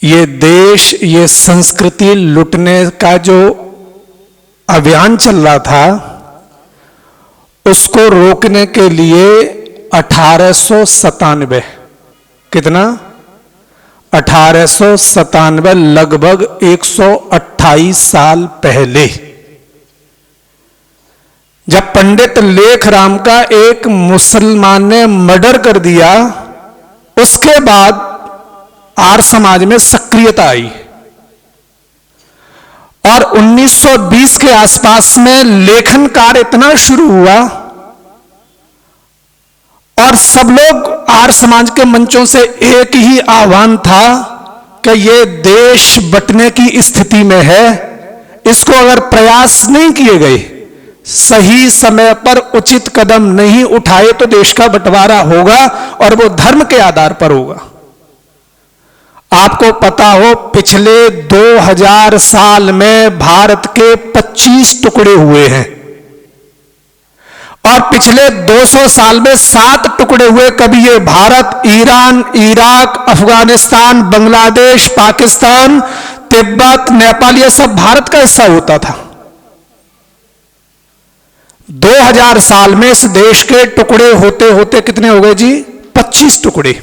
ये देश, ये संस्कृति लुटने का जो अभियान चल रहा था, उसको रोकने के लिए 1897, कितना 1897, लगभग 128 साल पहले, जब पंडित लेखराम का एक मुसलमान ने मर्डर कर दिया, उसके बाद आर्य समाज में सक्रियता आई और 1920 के आसपास में लेखन कार्य इतना शुरू हुआ और सब लोग आर्य समाज के मंचों से एक ही आह्वान था कि ये देश बंटने की स्थिति में है, इसको अगर प्रयास नहीं किए गए, सही समय पर उचित कदम नहीं उठाए तो देश का बंटवारा होगा और वो धर्म के आधार पर होगा। आपको पता हो, पिछले 2000 साल में भारत के 25 टुकड़े हुए हैं और पिछले 200 साल में 7 टुकड़े हुए। कभी ये भारत, ईरान, इराक, अफगानिस्तान, बांग्लादेश, पाकिस्तान, तिब्बत, नेपाल, ये सब भारत का हिस्सा होता था। 2000 साल में इस देश के टुकड़े होते होते कितने हो गए जी? 25 टुकड़े।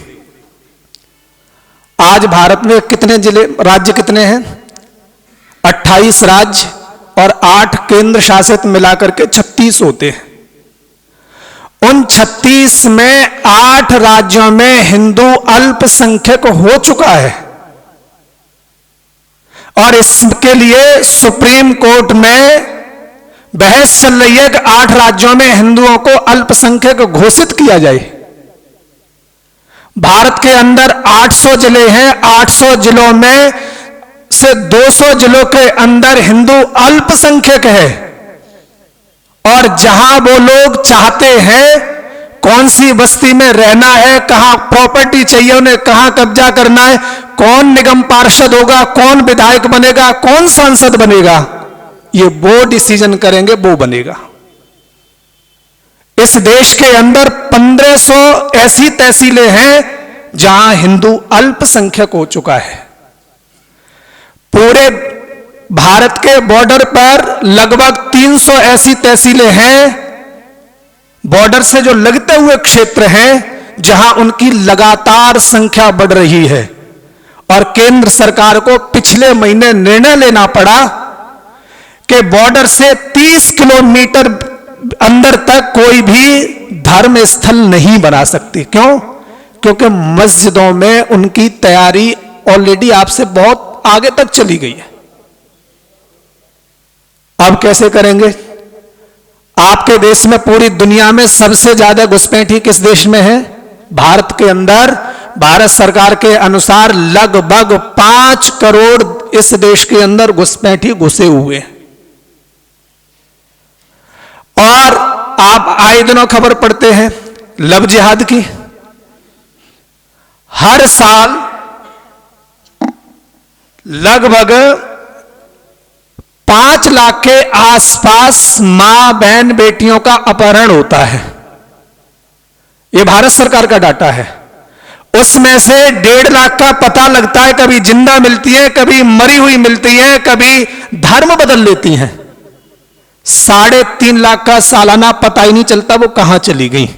आज भारत में कितने जिले, राज्य कितने हैं? 28 राज्य और 8 केंद्र शासित मिलाकर के 36 होते हैं। उन 36 में 8 राज्यों में हिंदू अल्पसंख्यक हो चुका है और इसके लिए सुप्रीम कोर्ट में बहस चल रही है कि 8 राज्यों में हिंदुओं को अल्पसंख्यक घोषित किया जाए। भारत के अंदर 800 जिले हैं, 800 जिलों में से 200 जिलों के अंदर हिंदू अल्पसंख्यक है और जहां वो लोग चाहते हैं कौन सी बस्ती में रहना है, कहां प्रॉपर्टी चाहिए उन्हें, कहां कब्जा करना है, कौन निगम पार्षद होगा, कौन विधायक बनेगा, कौन सांसद बनेगा, ये वो डिसीजन करेंगे, वो बनेगा। इस देश के अंदर 1500 ऐसी तहसीलें हैं जहां हिंदू अल्पसंख्यक हो चुका है। पूरे भारत के बॉर्डर पर लगभग 300 ऐसी तहसीलें हैं, बॉर्डर से जो लगते हुए क्षेत्र हैं, जहां उनकी लगातार संख्या बढ़ रही है और केंद्र सरकार को पिछले महीने निर्णय लेना पड़ा कि बॉर्डर से 30 किलोमीटर अंदर तक कोई भी धर्म स्थल नहीं बना सकती। क्यों? क्योंकि मस्जिदों में उनकी तैयारी ऑलरेडी आपसे बहुत आगे तक चली गई है। अब कैसे करेंगे? आपके देश में, पूरी दुनिया में सबसे ज्यादा घुसपैठी किस देश में है? भारत के अंदर भारत सरकार के अनुसार लगभग 5 करोड़ इस देश के अंदर घुसपैठी घुसे हुए हैं। और आप आए दिनों खबर पढ़ते हैं लव जिहाद की। हर साल लगभग 5 लाख के आसपास मां बहन बेटियों का अपहरण होता है। यह भारत सरकार का डाटा है। उसमें से 1.5 लाख का पता लगता है, कभी जिंदा मिलती है, कभी मरी हुई मिलती है, कभी धर्म बदल लेती हैं। 3.5 लाख का सालाना पता ही नहीं चलता वो कहां चली गई।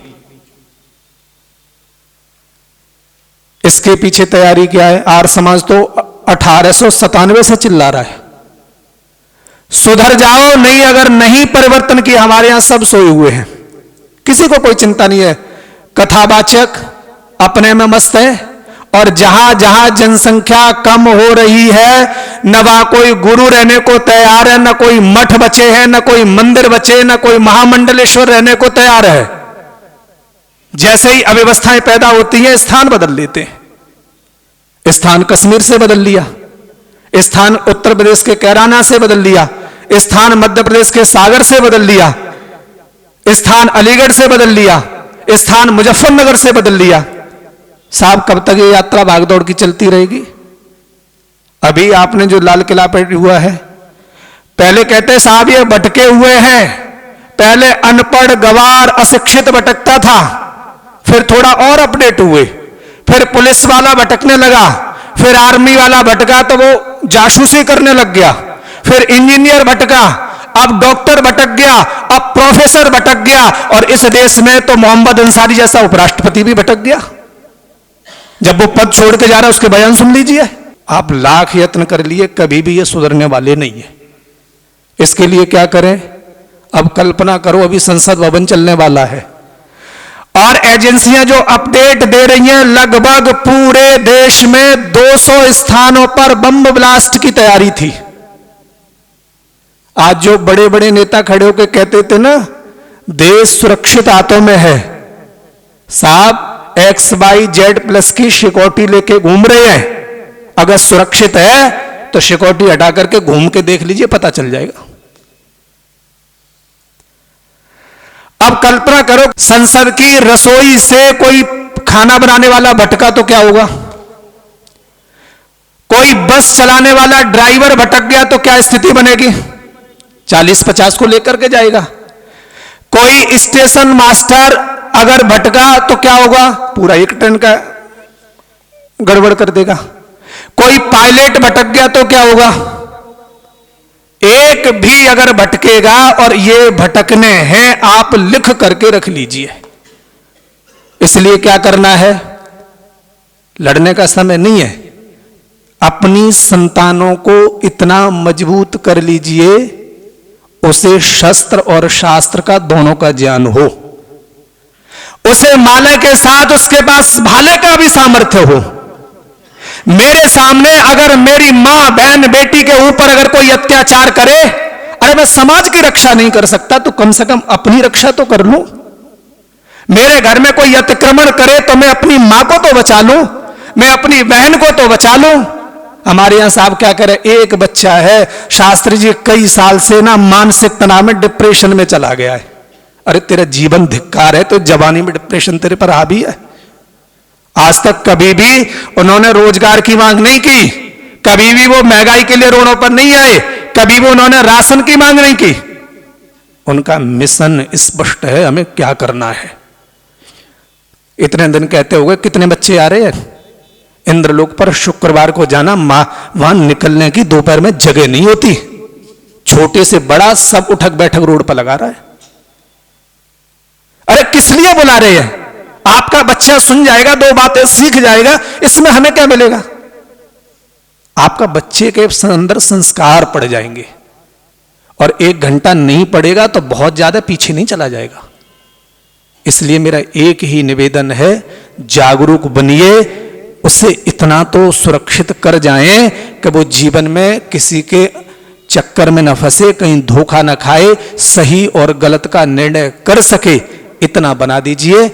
इसके पीछे तैयारी क्या है? आर्य समाज तो 1897 से चिल्ला रहा है, सुधर जाओ, नहीं अगर नहीं परिवर्तन किया, हमारे यहां सब सोए हुए हैं, किसी को कोई चिंता नहीं है। कथावाचक अपने में मस्त है और जहां जहां जनसंख्या कम हो रही है, न वहां कोई गुरु रहने को तैयार है, न कोई मठ बचे हैं, न कोई मंदिर बचे, न कोई महामंडलेश्वर रहने को तैयार है। जैसे ही अव्यवस्थाएं पैदा होती हैं, स्थान बदल लेते हैं। स्थान कश्मीर से बदल लिया, स्थान उत्तर प्रदेश के कैराना से बदल लिया, स्थान मध्य प्रदेश के सागर से बदल लिया, स्थान अलीगढ़ से बदल लिया, स्थान मुजफ्फरनगर से बदल लिया। साहब कब तक ये यात्रा भागदौड़ की चलती रहेगी? अभी आपने जो लाल किला पर हुआ है, पहले कहते साहब ये भटके हुए हैं, पहले अनपढ़ गवार अशिक्षित भटकता था, फिर थोड़ा और अपडेट हुए, फिर पुलिस वाला भटकने लगा, फिर आर्मी वाला भटका तो वो जासूसी करने लग गया, फिर इंजीनियर भटका, अब डॉक्टर भटक गया, अब प्रोफेसर भटक गया, और इस देश में तो मोहम्मद अंसारी जैसा उपराष्ट्रपति भी भटक गया। जब वो पद छोड़ के जा रहा है उसके बयान सुन लीजिए। आप लाख यत्न कर लिए, कभी भी ये सुधरने वाले नहीं है। इसके लिए क्या करें? अब कल्पना करो, अभी संसद भवन चलने वाला है और एजेंसियां जो अपडेट दे रही हैं, लगभग पूरे देश में 200 स्थानों पर बम ब्लास्ट की तैयारी थी। आज जो बड़े बड़े नेता खड़े होकर कहते थे ना, देश सुरक्षित हाथों में है, साहब XYZ+ की सिक्योरिटी लेके घूम रहे हैं। अगर सुरक्षित है तो सिक्योरिटी हटा करके घूम के देख लीजिए, पता चल जाएगा। अब कल्पना करो, संसद की रसोई से कोई खाना बनाने वाला भटका तो क्या होगा? कोई बस चलाने वाला ड्राइवर भटक गया तो क्या स्थिति बनेगी? 40-50 को लेकर के जाएगा। कोई स्टेशन मास्टर अगर भटका तो क्या होगा? पूरा एक ट्रेन का गड़बड़ कर देगा। कोई पायलट भटक गया तो क्या होगा? एक भी अगर भटकेगा, और ये भटकने हैं, आप लिख करके रख लीजिए। इसलिए क्या करना है? लड़ने का समय नहीं है। अपनी संतानों को इतना मजबूत कर लीजिए, उसे शस्त्र और शास्त्र का दोनों का ज्ञान हो, उसे माले के साथ उसके पास भाले का भी सामर्थ्य हो। मेरे सामने अगर मेरी मां, बहन, बेटी के ऊपर अगर कोई अत्याचार करे, अरे मैं समाज की रक्षा नहीं कर सकता तो कम से कम अपनी रक्षा तो कर लूं। मेरे घर में कोई अतिक्रमण करे तो मैं अपनी मां को तो बचा लूं, मैं अपनी बहन को तो बचा लूं। हमारे यहां साहब क्या करे, एक बच्चा है, शास्त्री जी कई साल से ना मानसिक तनाव में, डिप्रेशन में चला गया है। अरे तेरा जीवन धिक्कार है, तो जवानी में डिप्रेशन तेरे पर हावी है। आज तक कभी भी उन्होंने रोजगार की मांग नहीं की, कभी भी वो महंगाई के लिए रोडों पर नहीं आए, कभी भी उन्होंने राशन की मांग नहीं की। उनका मिशन स्पष्ट है, हमें क्या करना है। इतने दिन कहते हुए कितने बच्चे आ रहे हैं इंद्रलोक पर, शुक्रवार को जाना, वहां निकलने की दोपहर में जगह नहीं होती, छोटे से बड़ा सब उठक बैठक रोड पर लगा रहा है। अरे किस लिए बुला रहे हैं? आपका बच्चा सुन जाएगा, 2 बातें सीख जाएगा, इसमें हमें क्या मिलेगा? आपका बच्चे के अंदर संस्कार पड़ जाएंगे, और 1 घंटा नहीं पड़ेगा तो बहुत ज्यादा पीछे नहीं चला जाएगा। इसलिए मेरा एक ही निवेदन है, जागरूक बनिए, उसे इतना तो सुरक्षित कर जाएं कि वो जीवन में किसी के चक्कर में न फंसे, कहीं धोखा न खाए, सही और गलत का निर्णय कर सके, इतना बना दीजिए।